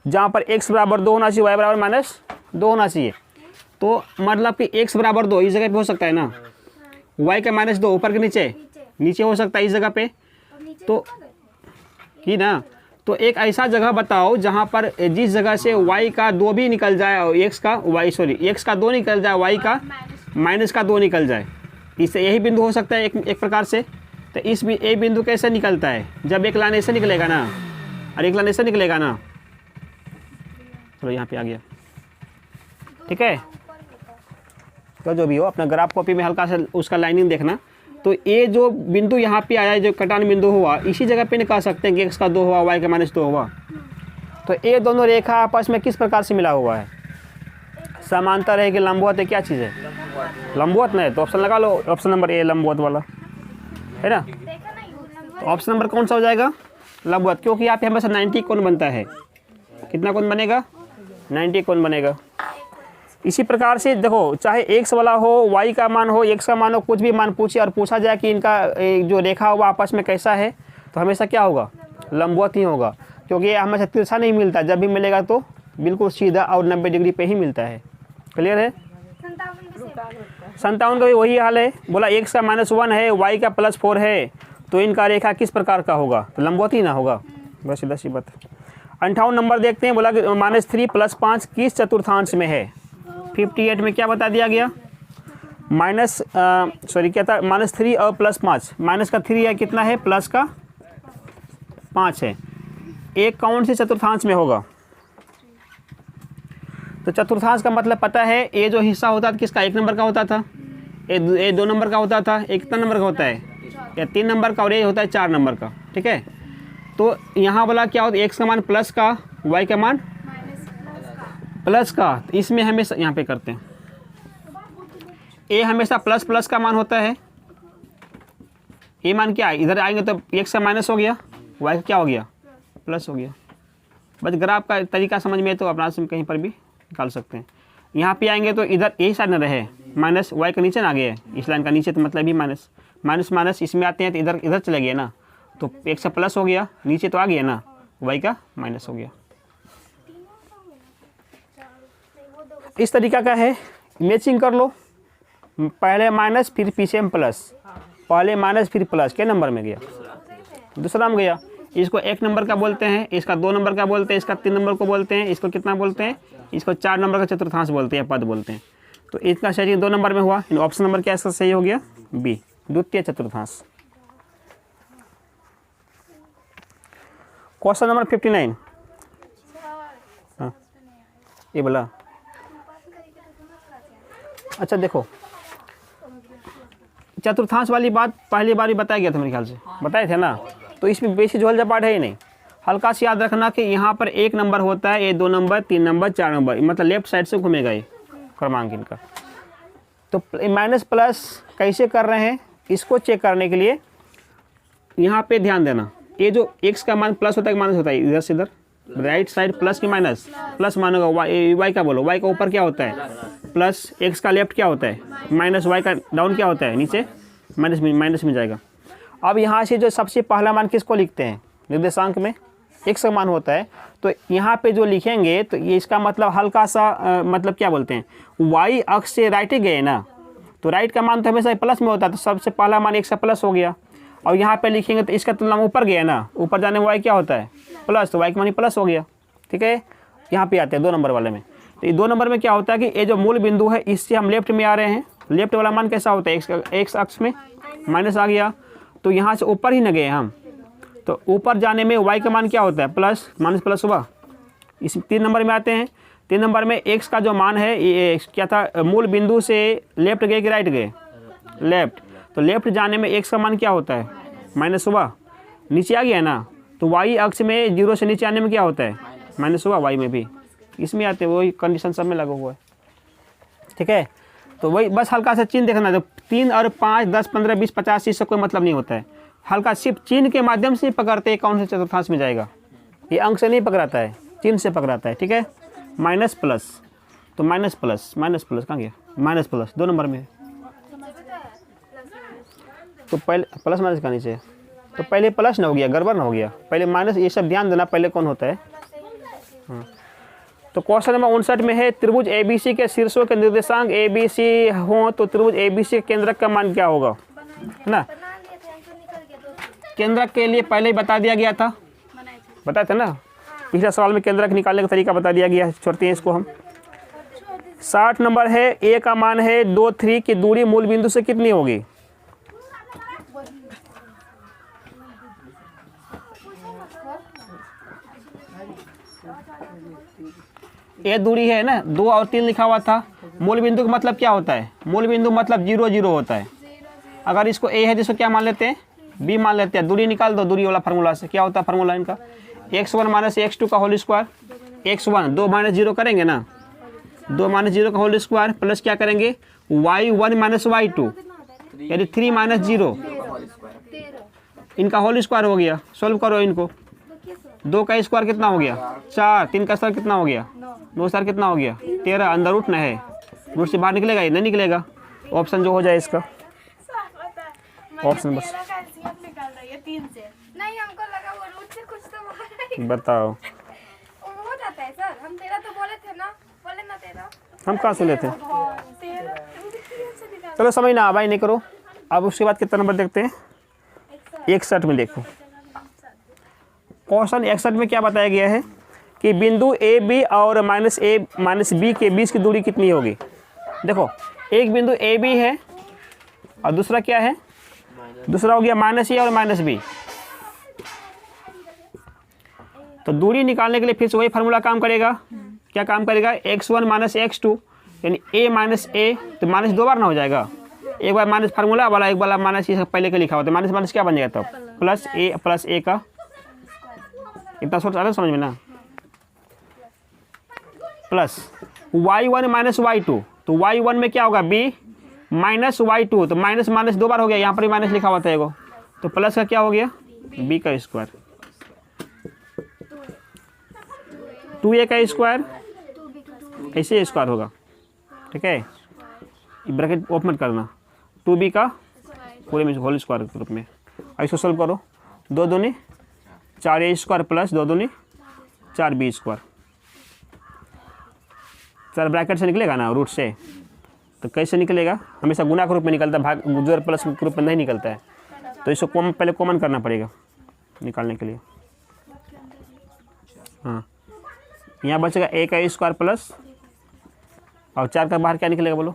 जहाँ पर x बराबर 2 होना चाहिए, y बराबर -2 होना चाहिए। तो मतलब कि x बराबर 2 इस जगह पे हो सकता है ना, y का -2 ऊपर के नीचे हो सकता है इस जगह पे, तो ही ना। तो एक ऐसा जगह बताओ जहाँ पर जिस जगह से y का 2 भी निकल जाए और x का 2 निकल जाए, y का -2 निकल जाए। इससे यही बिंदु हो सकता है एक प्रकार से। तो इस ए बिंदु कैसे निकलता है, जब एक लाइन ऐसे निकलेगा ना और एक लाइन ऐसे निकलेगा ना। चलो यहाँ पे आ गया, ठीक है। तो जो भी हो अपना ग्राफ कॉपी में हल्का सा उसका लाइनिंग देखना। तो ये जो बिंदु यहाँ पे आया है, जो कटान बिंदु हुआ, इसी जगह पे निकाल सकते हैं कि x का 2 हुआ, y का -2 हुआ। तो ये दोनों रेखा आपस में किस प्रकार से मिला हुआ है, समांतर है कि लंबवत है, क्या चीज़ है, लंबवत नहीं। तो ऑप्शन लगा लो, ऑप्शन नंबर ए लंबवत वाला है ना। तो ऑप्शन नंबर कौन सा हो जाएगा, लंबवत, क्योंकि यहाँ पे हमेशा 90 कोण बनता है। कितना कोण बनेगा, 90 कोण बनेगा। इसी प्रकार से देखो, चाहे x वाला हो, y का मान हो, x का मान हो, कुछ भी मान पूछे और पूछा जाए कि इनका जो रेखा हुआ आपस में कैसा है, तो हमेशा क्या होगा, लंबवत ही होगा। क्योंकि ये हमेशा तिरछा नहीं मिलता, जब भी मिलेगा तो बिल्कुल सीधा और 90 डिग्री पे ही मिलता है। क्लियर है। 57 का भी वही हाल है, बोला x का -1 है, y का +4 है, तो इनका रेखा किस प्रकार का होगा, तो लंबवत ही ना होगा, बस सीधा सी बात। 58 नंबर देखते हैं, बोला कि -3 + 5 किस चतुर्थांश में है। 58 में क्या बता दिया गया, क्या था, -3 और +5, माइनस का 3 है, कितना है, प्लस का 5 है। एक कौन से चतुर्थांश में होगा, तो चतुर्थांश का मतलब पता है, ये जो हिस्सा होता था किसका, 1 नंबर का होता था, ये 2 नंबर का होता था, एक कितना नंबर का होता है, या 3 नंबर का, और ये होता है 4 नंबर का, ठीक है। तो यहाँ वाला क्या होता है, x का मान प्लस का, y का मान प्लस का। तो इसमें हमेशा यहाँ पे करते हैं, a हमेशा प्लस का मान होता है। a मान क्या है, इधर आएंगे तो x का माइनस हो गया, y का क्या हो गया, प्लस हो गया। बस ग्राफ का तरीका समझ में है तो अपना से कहीं पर भी निकाल सकते हैं। यहाँ पे आएंगे तो इधर यही साइड न रहे, माइनस y का नीचे ना आ गया है, इस लाइन का नीचे, तो मतलब ही माइनस इसमें आते हैं तो इधर चले गए ना, तो x का प्लस हो गया, नीचे तो आ गया ना, y का माइनस हो गया। इस तरीका का है, मैचिंग कर लो, पहले माइनस फिर पीछे में प्लस, पहले माइनस फिर प्लस, क्या नंबर में गया, दूसरा में गया। इसको 1 नंबर का बोलते हैं, इसका 2 नंबर का बोलते हैं, इसका 3 नंबर को बोलते हैं, इसको कितना बोलते हैं, इसको 4 नंबर का चतुर्थांश बोलते हैं, पद बोलते हैं। तो इसका सही 2 नंबर में हुआ, ऑप्शन नंबर क्या इसका सही हो गया, बी, द्वितीय चतुर्थांश। क्वेश्चन नंबर 59, हाँ ये बोला, अच्छा देखो, चतुर्थांश वाली बात पहली बार ही बताया गया था मेरे ख्याल से, बताए थे ना। तो इसमें बेसी झोल झपाट है ही नहीं, हल्का से याद रखना कि यहाँ पर 1 नंबर होता है, ये 2 नंबर, 3 नंबर, 4 नंबर, मतलब लेफ्ट साइड से घूमेगा ये क्रमांक इनका। तो माइनस प्लस कैसे कर रहे हैं, इसको चेक करने के लिए यहाँ पे ध्यान देना, ये जो x का मान प्लस होता है कि माइनस होता है, इधर से इधर राइट साइड प्लस की माइनस, प्लस मानोगा y का बोलो, y का ऊपर क्या होता है प्लस, x का लेफ्ट क्या होता है माइनस, y का डाउन क्या होता है नीचे माइनस में जाएगा। अब यहाँ से जो सबसे पहला मान किसको लिखते हैं, निर्देशांक में x का मान होता है, तो यहाँ पे जो लिखेंगे तो ये इसका मतलब हल्का सा मतलब क्या बोलते हैं, y अक्ष से राइट ही गए ना, तो राइट का मान तो हमेशा प्लस में होता है, तो सबसे पहला मान x का प्लस हो गया। और यहाँ पे लिखेंगे तो इसका तुलना में ऊपर गया ना, ऊपर जाने में y क्या होता है प्लस, तो y का मान प्लस हो गया, ठीक है। यहाँ पे आते हैं 2 नंबर वाले में, तो ये 2 नंबर में क्या होता है कि ये जो मूल बिंदु है इससे हम लेफ्ट में आ रहे हैं, लेफ्ट वाला मान कैसा होता है, x अक्ष में माइनस आ गया, तो यहाँ से ऊपर ही न गए हम, तो ऊपर जाने में y का मान क्या होता है, प्लस माइनस प्लस हुआ। इस 3 नंबर में आते हैं। 3 नंबर में x का जो मान है ये क्या था, मूल बिंदु से लेफ्ट गए कि राइट गए, लेफ्ट। तो लेफ्ट जाने में x का मान क्या होता है, माइनस हुआ। नीचे आ गया ना, तो y अक्ष में 0 से नीचे आने में क्या होता है, माइनस हुआ। y में भी इसमें आते हैं, वही कंडीशन सब में लगा हुआ है। ठीक है, तो वही बस हल्का सा चिन्ह देखना। तो 3 और 5, 10, 15, 20, 50 इससे कोई मतलब नहीं होता है। हल्का सिर्फ चिन्ह के माध्यम से पकड़ते हैं कौन से चतुर्थांश में जाएगा। ये अंक से नहीं पकड़ाता है, चिन्ह से पकड़ाता है। ठीक है, माइनस प्लस, तो माइनस प्लस कहाँ गया, माइनस प्लस 2 नंबर में है। तो पहले प्लस माइनस का नीचे, तो पहले प्लस ना हो गया, गड़बड़ ना हो गया, पहले माइनस। ये सब ध्यान देना पहले कौन होता है। हाँ, तो क्वेश्चन नंबर 59 में है त्रिभुज ABC के शीर्षों के निर्देशांक ABC हो तो त्रिभुज ABC के केंद्रक का मान क्या होगा, है ना। केंद्रक के लिए पहले ही बता दिया गया था, बताया था ना पिछले सवाल में। केंद्रक निकालने का तरीका बता दिया गया, छोड़ते हैं इसको हम। 60 नंबर है, A का मान है 2, 3 की दूरी मूल बिंदु से कितनी होगी। ये दूरी है ना, 2 और 3 लिखा हुआ था। मूल बिंदु का मतलब क्या होता है, मूल बिंदु मतलब 0, 0 होता है। अगर इसको A है तो इसको क्या मान लेते हैं, B मान लेते हैं। दूरी निकाल दो, दूरी वाला फार्मूला से क्या होता है फार्मूला इनका, x1 माइनस x2 का होल स्क्वायर। x1 2 माइनस 0 करेंगे ना, 2 माइनस 0 का होल स्क्वायर प्लस क्या करेंगे y1 माइनस y2 यानी 3 माइनस 0 इनका होल स्क्वायर हो गया। सॉल्व करो इनको, 2 का स्क्वायर कितना हो गया 4, 3 का स्क्वायर कितना हो गया 9 स्क्वायर कितना हो गया 13। अंदर रूट न है, रूट से बाहर निकलेगा या नहीं निकलेगा। ऑप्शन जो हो जाए इसका ऑप्शन बस नहीं, हमको लगा वो रूट से कुछ तो बाहर बताओ। हो जाता है सर, हम 13 तो बोले थे ना, बोले ना 13। हम कहाँ सुने थे। 13 चलो समझ ना भाई नहीं करो। अब उसके बाद कितना नंबर देखते हैं, 61 में देखो। क्वेश्चन 61 में क्या बताया गया है कि बिंदु ए बी और माइनस ए माइनस बी के बीच की दूरी कितनी होगी। देखो एक बिंदु ए बी है और दूसरा क्या है, दूसरा हो गया माइनस ए और माइनस बी। तो दूरी निकालने के लिए फिर से वही फार्मूला काम करेगा। क्या काम करेगा, x1 माइनस x2 यानी a माइनस ए, तो माइनस 2 बार ना हो जाएगा। एक बार माइनस फार्मूला वाला, एक बार माइनस, ये पहले का लिखा हुआ था। माइनस माइनस क्या बन जाएगा तब, प्लस ए का। इतना सोच आ रहा है समझ में ना। प्लस y1 माइनस y2, तो y1 में क्या होगा b माइनस y2, तो माइनस माइनस 2 बार हो गया, यहाँ पर भी माइनस लिखा हुआ था एगो, तो प्लस का क्या हो गया b का स्क्वायर, 2a का स्क्वायर, ऐसे स्क्वायर होगा। ठीक है, ब्रैकेट ओपन करना, 2b का पूरे में होल स्क्वायर के रूप में। ऐसे सॉल्व करो, 2 दूनी 4a स्क्वायर प्लस 2 दूनी 4b स्क्वायर। सर ब्रैकेट से निकलेगा ना रूट से, तो कैसे निकलेगा, हमेशा गुना के रूप में निकलता है, भाग जोड़ प्लस के रूप में नहीं निकलता है। तो इसको पहले कॉमन करना पड़ेगा निकालने के लिए। हाँ, यहाँ बचेगा a का स्क्वायर प्लस और 4 का बाहर क्या निकलेगा बोलो,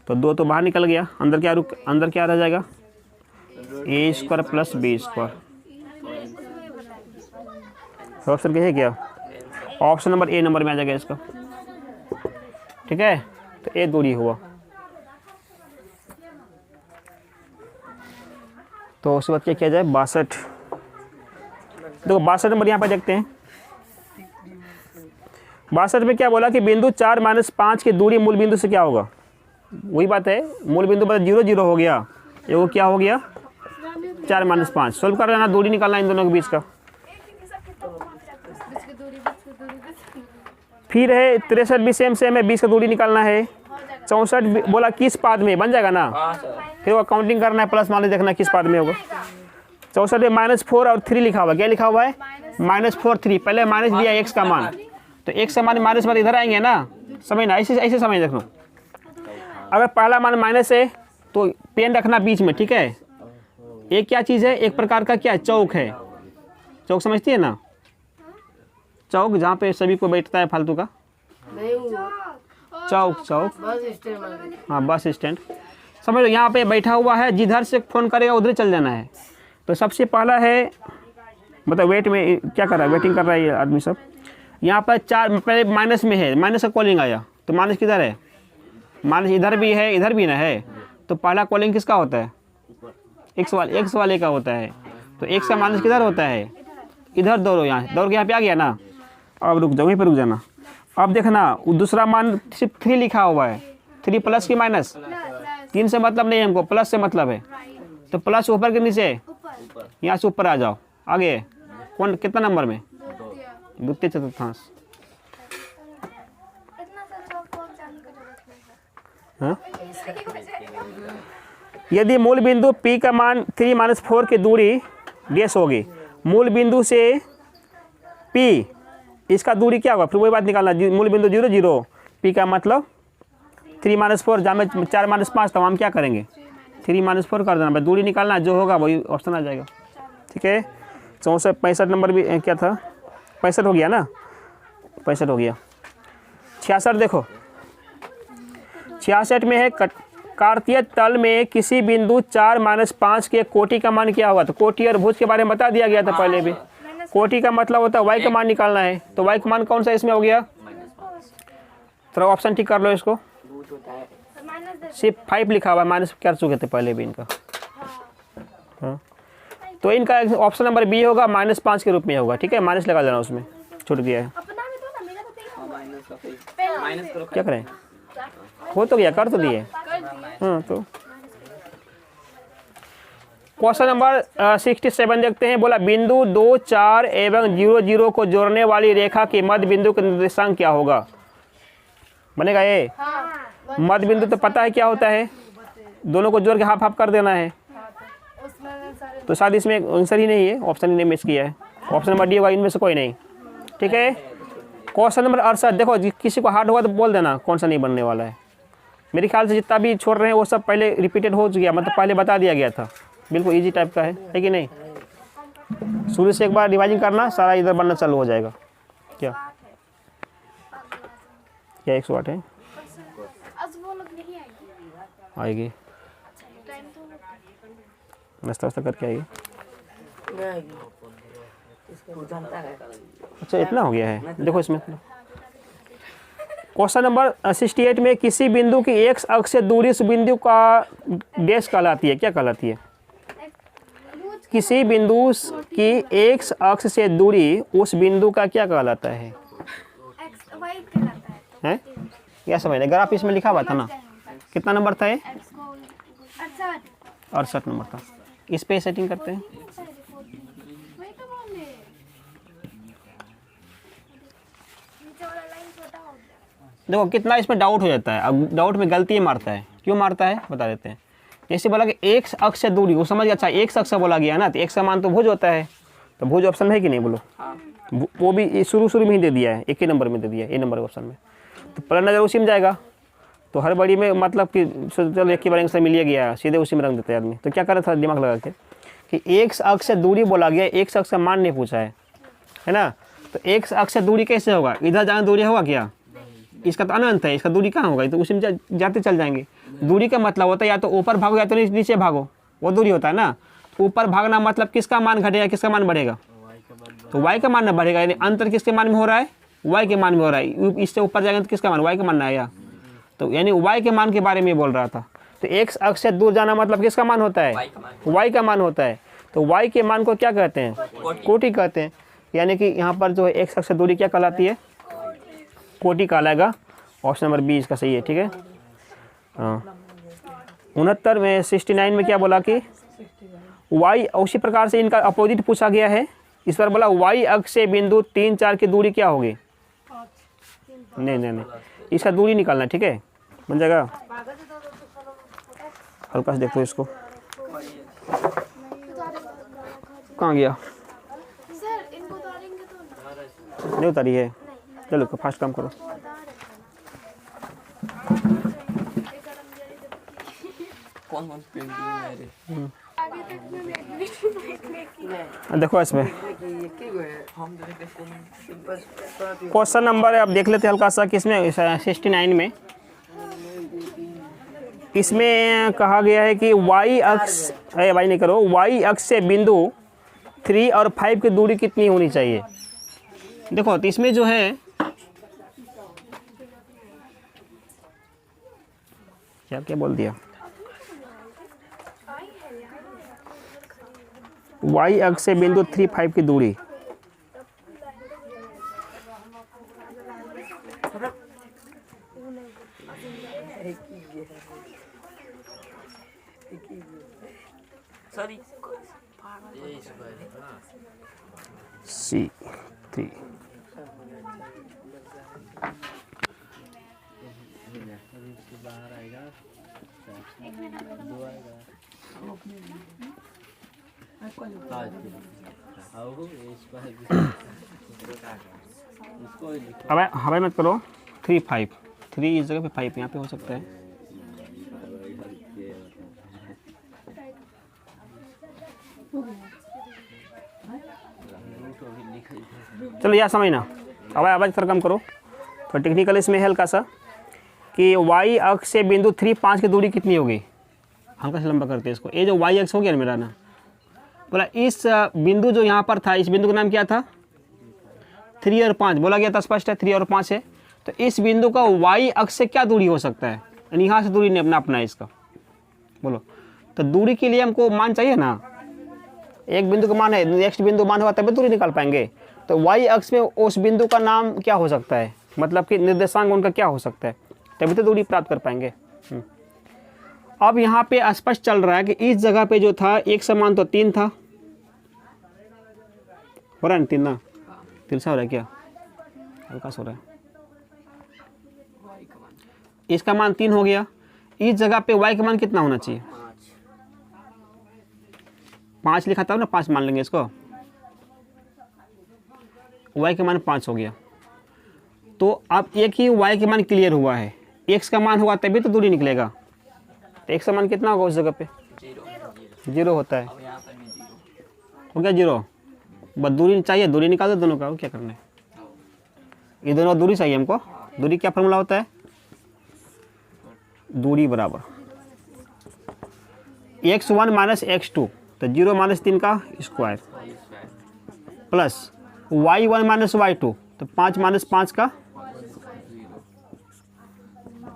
तो 2 तो बाहर निकल गया, अंदर क्या रह जाएगा a square plus b square. Option क्या है, क्या ऑप्शन नंबर ए नंबर में आ जाएगा इसका। ठीक है, तो ए दूरी हुआ। तो उसके बाद क्या किया जाए, 62। देखो 62 नंबर यहाँ पे देखते हैं। 62 में क्या बोला कि बिंदु 4 माइनस 5 की दूरी मूल बिंदु से क्या होगा। वही बात है, मूल बिंदु पर 0, 0 हो गया, ये वो क्या हो गया 4 माइनस 5। सोल्व कर लेना, दूरी निकालना इन दोनों के बीच का। फिर है 63 भी सेम है, 20 का दूरी निकालना है। 64 बोला किस पाद में, बन जाएगा ना, फिर वो काउंटिंग करना है, प्लस माइनस देखना किस पाद में होगा। 64 में -4 और 3 लिखा हुआ, क्या लिखा हुआ है -4 3, पहले माइनस दिया x का मान, तो x का मान माइनस बाद इधर आएंगे ना, समझना ऐसे समझ देखो। अगर पहला मान माइनस है तो पेन रखना बीच में। ठीक है, एक क्या चीज़ है, एक प्रकार का क्या चौक है, चौक समझती है ना, चौक जहाँ पे सभी को बैठता है फालतू का, चौक हाँ बस स्टैंड समझ लो। यहाँ पे बैठा हुआ है, जिधर से फ़ोन करेगा उधर चल जाना है। तो सबसे पहला है मतलब वेट में क्या कर रहा है, वेटिंग कर रहा है ये आदमी सब। यहाँ पर 4 पहले माइनस में है, माइनस का कॉलिंग आया तो माइनस किधर है, माइनस इधर भी है इधर भी ना है, तो पहला कॉलिंग किसका होता है, एक्स वाले का होता है। तो एक्स का माइनस किधर होता है, इधर दौड़ो, यहाँ दौड़ के यहाँ पे आ गया ना। अब रुक जाओ, वहीं पर रुक जाना। अब देखना दूसरा मान सिर्फ 3 लिखा हुआ है, 3 प्लस की माइनस, 3 से मतलब नहीं हमको, प्लस से मतलब है। तो प्लस ऊपर के नीचे, यहाँ से ऊपर आ जाओ। आगे कौन कितना नंबर में, द्वितीय चतुर्थांश। हाँ? यदि मूल बिंदु P का मान 3-4 की दूरी डैश होगी, मूल बिंदु से P इसका दूरी क्या होगा, फिर वही बात निकालना। मूल बिंदु 0 0, P का मतलब 3-4, जहाँ में 4-5 तो हम क्या करेंगे 3-4 कर देना, दूरी निकालना, जो होगा वही ऑप्शन आ जाएगा। ठीक है, 64 नंबर भी क्या था, 65 हो गया ना, 65 हो गया। 66 देखो, 66 में है कार्तीय तल में किसी बिंदु 4-5 के कोटि का मान क्या होगा। तो कोटि और भुज के बारे में बता दिया गया था पहले भी। कोटि का मतलब होता है y का मान निकालना है, तो y का मान कौन सा इसमें हो गया, थोड़ा ऑप्शन ठीक कर लो इसको। सिर्फ 5 लिखा हुआ है, माइनस कर चुके थे पहले भी इनका। हाँ, तो इनका ऑप्शन नंबर बी होगा, -5 के रूप में होगा। ठीक है, माइनस लगा देना, उसमें छूट गया है। क्या करें, हो तो गया, कर तो दिए। हाँ, तो क्वेश्चन नंबर 67 देखते हैं। बोला बिंदु 2, 4 एवं 0 0 को जोड़ने वाली रेखा के मध्य बिंदु का निर्देशांक क्या होगा। बनेगा ये मध्य बिंदु, तो पता है क्या होता है, दोनों को जोड़ के हाफ हाफ कर देना है। तो शायद इसमें आंसर ही नहीं है, ऑप्शन ही नहीं मिस किया है। ऑप्शन नंबर डी होगा, इनमें से कोई नहीं। ठीक है, क्वेश्चन नंबर 68 देखो, किसी को हार्ड हुआ तो बोल देना कौन सा नहीं बनने वाला है। मेरे ख्याल से जितना भी छोड़ रहे हैं वो सब पहले रिपीटेड हो गया, मतलब पहले बता दिया गया था। बिल्कुल इजी टाइप का है कि नहीं। शुरू से एक बार रिवाइजिंग करना, सारा इधर बनना चालू हो जाएगा। क्या 108 है, आएगी नाश्ता वास्ता करके आएगी। अच्छा इतना हो गया है, देखो इसमें। क्वेश्चन नंबर 68 में किसी बिंदु की x अक्ष से दूरी उस बिंदु का डैश कहलाती है, क्या कहलाती है। किसी बिंदु की x अक्ष से दूरी उस बिंदु का क्या कहलाता है, हैं? क्या समझ, ग्राफ इसमें लिखा हुआ था ना, कितना नंबर था ये, 68 नंबर था। इस पे सेटिंग करते हैं। देखो कितना इसमें डाउट हो जाता है। अब डाउट में गलती मारता है, क्यों मारता है बता देते हैं। जैसे बोला कि एक अक्ष से दूरी, वो समझ गया, अच्छा एक अक्ष बोला गया ना, तो एक समान तो भुज होता है, तो भुज ऑप्शन है कि नहीं बोलो। वो भी शुरू में ही दे दिया है, एक ही नंबर में दे दिया है, ए नंबर ऑप्शन में, तो पहला नजर उसी में जाएगा। तो हर बड़ी में मतलब कि चलो एक ही बार आंसर मिल गया, सीधे उसी में रख देते हैं आदमी। तो क्या करे, था दिमाग लगा के कि एक अक्ष से दूरी बोला गया, एक अक्ष का मान नहीं पूछा है ना। तो एक अक्ष से दूरी कैसे होगा, इधर जाना दूरी होगा क्या, इसका तो अनंत है, इसका दूरी कहाँ होगा, तो उसी में जाते चल जाएंगे। दूरी का मतलब होता है या तो ऊपर भागो या तो नीचे भागो, वो दूरी होता है ना। ऊपर भागना मतलब किसका मान घटेगा, किसका मान बढ़ेगा, तो y का मान ना बढ़ेगा, यानी अंतर किसके मान में हो रहा है, y के मान में हो रहा है। इससे ऊपर जाएंगे तो किसका मान, y का मान आएगा, तो यानी y के मान के बारे में बोल रहा था। तो एक अक्ष से दूर जाना मतलब किसका मान होता है, y का मान होता है। तो y के मान को क्या कहते हैं, कोटि कहते हैं। यानी कि यहाँ पर जो है एक अक्ष से दूरी क्या कहलाती है, कोटि कहलाएगा। ऑप्शन नंबर बी इसका सही है। ठीक है, हाँ 69 में 69 में क्या बोला कि y, उसी प्रकार से इनका अपोजिट पूछा गया है। इस पर बोला y अक्ष से बिंदु 3, 4 की दूरी क्या होगी, नहीं, इसका दूरी निकालना। ठीक है, बन जाएगा। हल्का से देखो इसको, कहाँ गया, नहीं उतारी है। चलो फास्ट काम करो। देखो इसमें क्वेश्चन नंबर अब देख लेते हैं हल्का सा, किसमें 69 में इसमें कहा गया है कि y अक्ष, अरे भाई नहीं करो, y अक्ष से बिंदु 3 और 5 की दूरी कितनी होनी चाहिए। देखो तो इसमें जो है क्या क्या बोल दिया, y अक्ष से बिंदु 3, 5 की दूरी, ये स्क्वायर है ना। C3 इसके बाहर आएगा, दो आएगा। आओ ये स्क्वायर इसको लिखो। अब हवाई मत करो, 3, 5, 3 इस जगह पे 5 यहाँ पे हो सकता है। चलो यह समझना, आवाज़ थोड़ा कम करो, तो टेक्निकल इसमें है हल्का सा कि y अक्ष से बिंदु 3, 5 की दूरी कितनी होगी। हल्का सा लंबा करते हैं इसको, ये जो y अक्ष हो गया ना मेरा ना, बोला इस बिंदु जो यहाँ पर था, इस बिंदु का नाम क्या था, 3 और 5 बोला गया था, स्पष्ट है 3 और 5 है। तो इस बिंदु का y अक्ष से क्या दूरी हो सकता है, यानी यहाँ से दूरी नहीं अपना है इसका, बोलो। तो दूरी के लिए हमको मान चाहिए ना, एक बिंदु का मान है, नेक्स्ट बिंदु मान होगा तभी दूरी निकाल पाएंगे। तो y अक्ष में उस बिंदु का नाम क्या हो सकता है, मतलब कि निर्देशांक उनका क्या हो सकता है, तभी तो दूरी प्राप्त कर पाएंगे। अब यहाँ पे स्पष्ट चल रहा है कि इस जगह पे जो था एक समान तो 3 था, हो रहा है ना 3 ना, 3 सा हो रहा है क्या, हल्का सा हो रहा है, इसका मान 3 हो गया। इस जगह पे y का मान कितना होना चाहिए, 5 लिखा था ना, 5 मान लेंगे इसको, y का मान 5 हो गया। तो अब एक ही y का मान क्लियर हुआ है, x का मान होगा तभी तो दूरी निकलेगा। तो x का मान कितना होगा उस जगह पे, 0 होता है, हो गया 0। बस दूरी चाहिए, दूरी निकाल दो दोनों का, क्या करना है, ये दोनों दूरी चाहिए हमको। दूरी क्या फॉर्मूला होता है, दूरी बराबर x1 माइनस x2, तो 0 माइनस 3 का square plus y1 minus y2, तो 5 माइनस 5 का,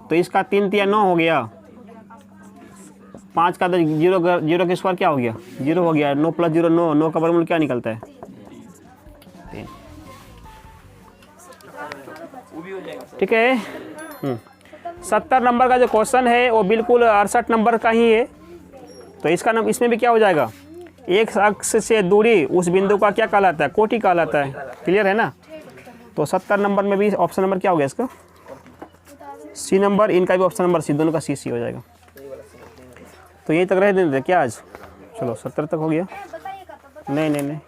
तो इसका 3 3 9 हो गया, 5 का तो 0 का स्क्वायर क्या हो गया, 0 हो गया, 9 प्लस 0 9, 9 का वर्गमूल क्या निकलता है, 3। ठीक है। 70 नंबर का जो क्वेश्चन है वो बिल्कुल 68 नंबर का ही है। तो इसका नाम, इसमें भी क्या हो जाएगा, एक अक्ष से दूरी उस बिंदु का क्या कहलाता है, कोटि कहलाता है। क्लियर है ना। तो 70 नंबर में भी ऑप्शन नंबर क्या हो गया इसका, सी नंबर, इनका भी ऑप्शन नंबर सी, दोनों का सी हो जाएगा। तो यहीं तक रह देते क्या आज, चलो 70 तक हो गया, नहीं नहीं नहीं।